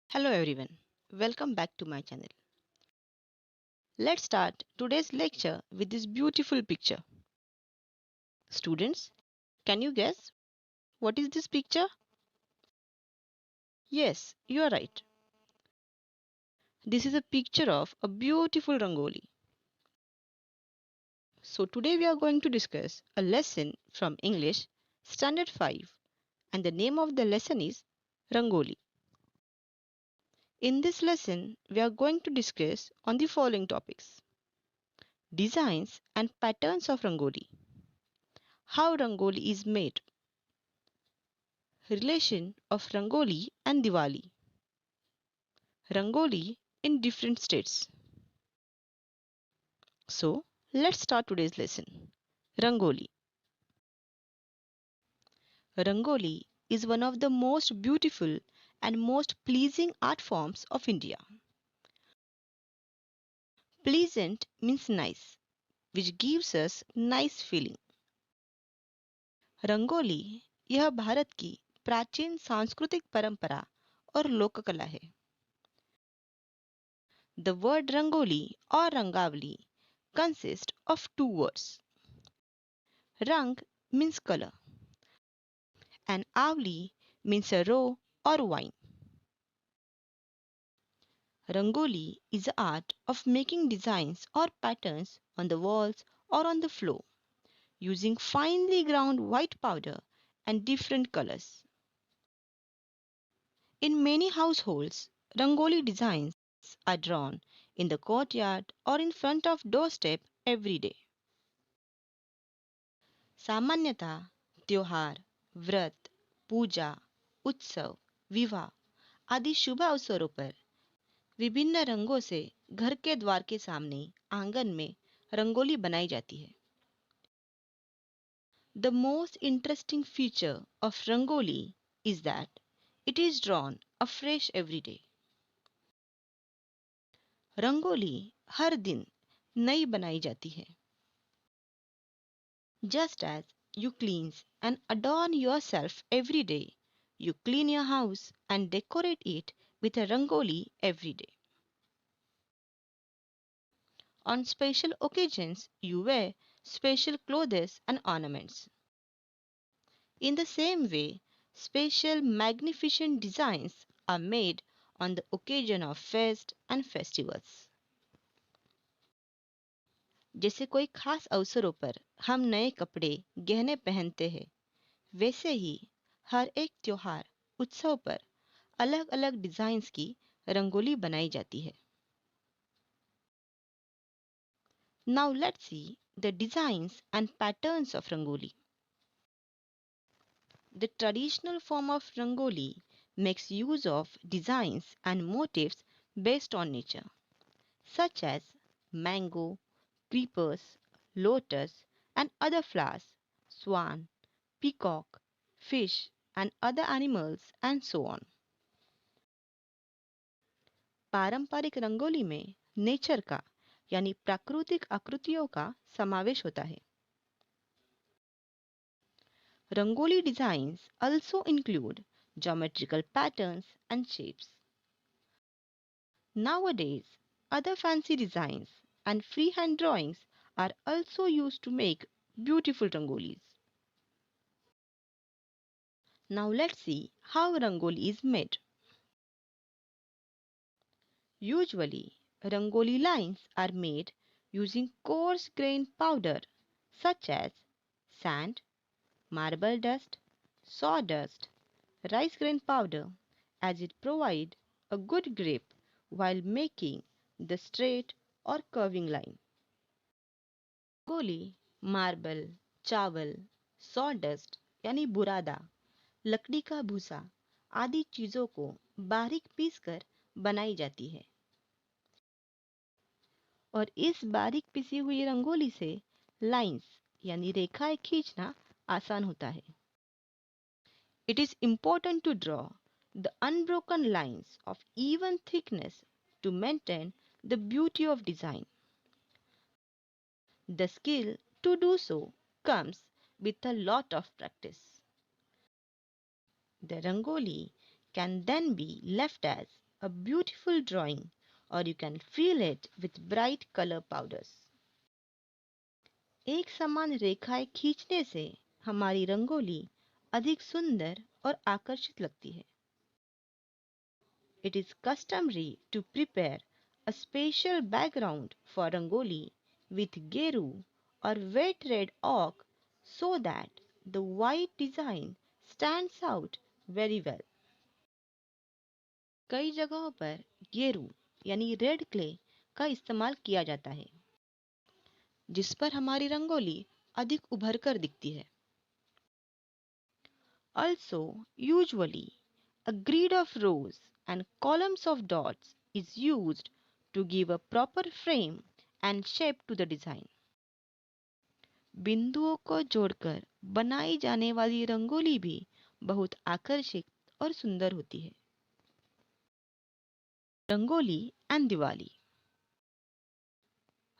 Hello everyone, welcome back to my channel. Let's start today's lecture with this beautiful picture. Students, can you guess what is this picture? Yes, you are right. This is a picture of a beautiful rangoli. So today we are going to discuss a lesson from English Standard 5 and the name of the lesson is Rangoli. In this lesson, we are going to discuss on the following topics: designs and patterns of rangoli, how rangoli is made, relation of Rangoli and Diwali. Rangoli in different states. So, let's start today's lesson. Rangoli. Rangoli is one of the most beautiful and most pleasing art forms of India. Pleasant means nice, which gives us nice feeling. Rangoli यह भारत की प्राचीन सांस्कृतिक परंपरा और लोककला है. The word rangoli or rangavli consists of two words. Rang means color and avli means a row or vine. Rangoli is the art of making designs or patterns on the walls or on the floor using finely ground white powder and different colors. In many households, rangoli designs are drawn in the courtyard or in front of doorstep every day. सामान्यतः त्योहार, व्रत, पूजा, उत्सव, विवाह आदि शुभ अवसरों पर विभिन्न रंगों से घर के द्वार के सामने आंगन में रंगोली बनाई जाती है. The most interesting feature of rangoli is that it is drawn afresh every day. Rangoli हर दिन नई बनाई जाती है. Just as you cleanse and adorn yourself every day, you clean your house and decorate it with a rangoli every day. On special occasions, you wear special clothes and ornaments. In the same way, special magnificent designs are made on the occasion of fest and festivals. जैसे कोई खास अवसरों पर हम नए कपड़े गहने पहनते हैं, वैसे ही हर एक त्योहार उत्सव पर अलग अलग डिजाइन्स की रंगोली बनाई जाती है. Now let's see the designs and patterns of rangoli. The traditional form of rangoli makes use of designs and motifs based on nature, such as mango, creepers, lotus, and other flowers, swan, peacock, fish, and other animals, and so on. पारंपरिक रंगोली में nature का यानी प्राकृतिक आकृतियों का समावेश होता है. Rangoli designs also include geometrical patterns and shapes. Nowadays, other fancy designs and freehand drawings are also used to make beautiful rangolis. Now let's see how rangoli is made. Usually, rangoli lines are made using coarse grained powder such as sand, marble dust, sawdust, rice grain powder, as it provides a good grip while making the straight or curving line. Rangoli marble, चावल, sawdust यानी बुरादा, लकड़ी का भूसा आदि चीजों को बारीक पीसकर बनाई जाती है और इस बारीक पिसी हुई रंगोली से लाइंस यानी रेखाएं खींचना आसान होता है. It is important to draw the unbroken lines of even thickness to maintain the beauty of design. The skill to do so comes with a lot of practice. The rangoli can then be left as a beautiful drawing, or you can fill it with bright color powders. एक समान रेखाएं खींचने से हमारी रंगोली अधिक सुंदर और आकर्षित लगती है. It is customary to prepare a special background for rangoli with geru or wet red ochre so that the white design stands out very well. कई जगहों पर गेरू यानी रेड क्ले का इस्तेमाल किया जाता है, जिस पर हमारी रंगोली अधिक उभर कर दिखती है. Also, usually, a grid of rows and columns of dots is used to give a proper frame and shape to the design. बिंदुओं को जोड़कर बनाई जाने वाली रंगोली भी बहुत आकर्षक और सुंदर होती है. Rangoli and Diwali.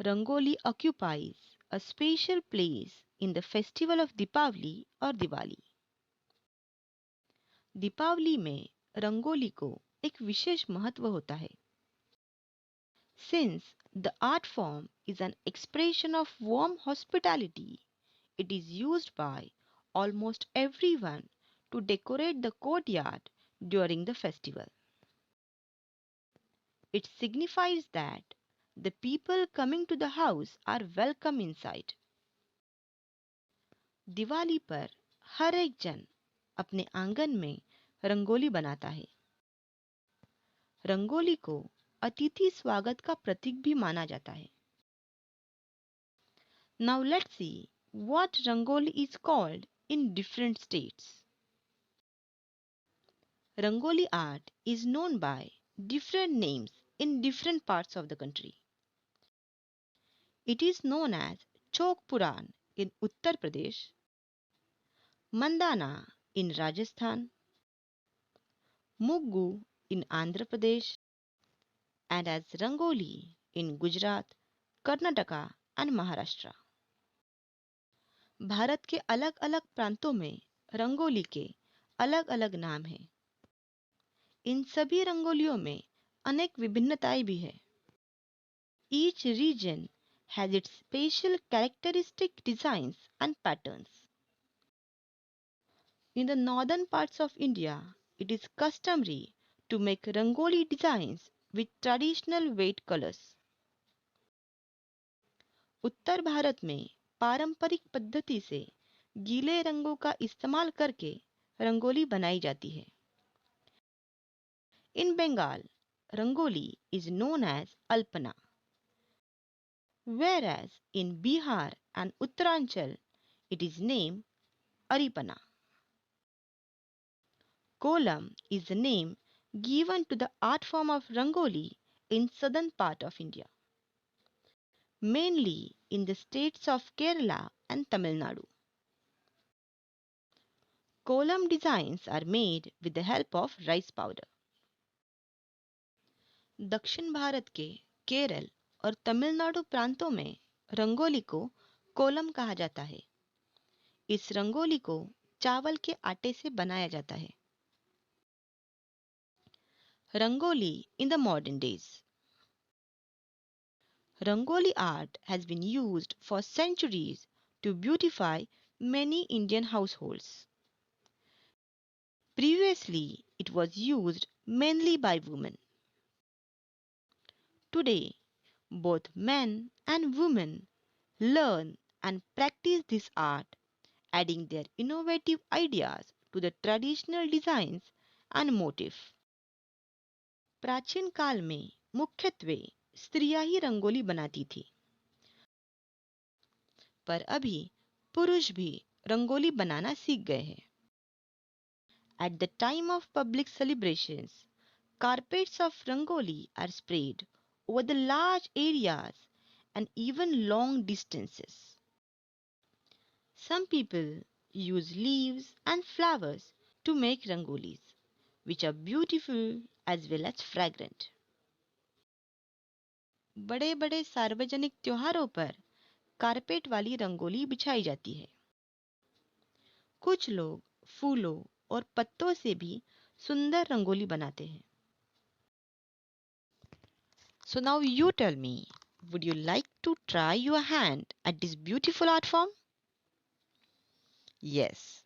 Rangoli occupies a special place in the festival of Deepavali or Diwali. Deepawali में रंगोली को एक विशेष महत्व होता है. Since the art form is an expression of warm hospitality, it is used by almost everyone to decorate the courtyard during the festival. It signifies that the people coming to the house are welcome inside. Diwali पर हर एक जन अपने आंगन में रंगोली बनाता है. रंगोली को अतिथि स्वागत का प्रतीक भी माना जाता है. Now let's see what rangoli is called in different states. Rangoli art is known by different names in different parts of the country. It is known as Chok Puran in Uttar Pradesh, Mandana in Rajasthan, Muggu in Andhra Pradesh, and as Rangoli in Gujarat, Karnataka and Maharashtra. Bharat के अलग अलग प्रांतों में रंगोली के अलग अलग नाम हैं. इन सभी रंगोलियों में अनेक विभिन्नताएं भी हैं. Each region has its special characteristic designs and patterns. In the northern parts of India, it is customary to make rangoli designs with traditional wet colors. उत्तर भारत में पारंपरिक पद्धति से गीले रंगों का इस्तेमाल करके रंगोली बनाई जाती है. In Bengal, rangoli is known as alpana, whereas in Bihar and Uttaranchal it is named aripana. Kolam is the name given to the art form of rangoli in southern part of India, mainly in the states of Kerala and Tamil Nadu. Kolam designs are made with the help of rice powder. दक्षिण भारत के केरल और तमिलनाडु प्रांतों में रंगोली को कोलम कहा जाता है. इस रंगोली को चावल के आटे से बनाया जाता है. Rangoli in the modern days. Rangoli art has been used for centuries to beautify many Indian households. Previously, it was used mainly by women. Today, both men and women learn and practice this art, adding their innovative ideas to the traditional designs and motif. प्राचीन काल में मुख्यत्वे स्त्रियां ही रंगोली बनाती थी, पर अभी पुरुष भी रंगोली बनाना सीख गए हैं. At the time of public celebrations, carpets of rangoli are spread over the large areas and even long distances. Some people use leaves and flowers to make rangolis, which are beautiful as well as fragrant. बड़े बड़े सार्वजनिक त्योहारों पर carpet वाली रंगोली बिछाई जाती है. कुछ लोग फूलों और पत्तों से भी सुंदर रंगोली बनाते हैं. So now you tell me, would you like to try your hand at this beautiful art form? Yes.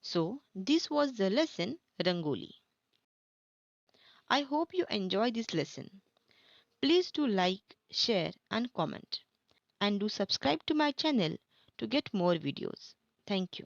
So this was the lesson Rangoli. I hope you enjoy this lesson. Please do like, share and comment. And do subscribe to my channel to get more videos. Thank you.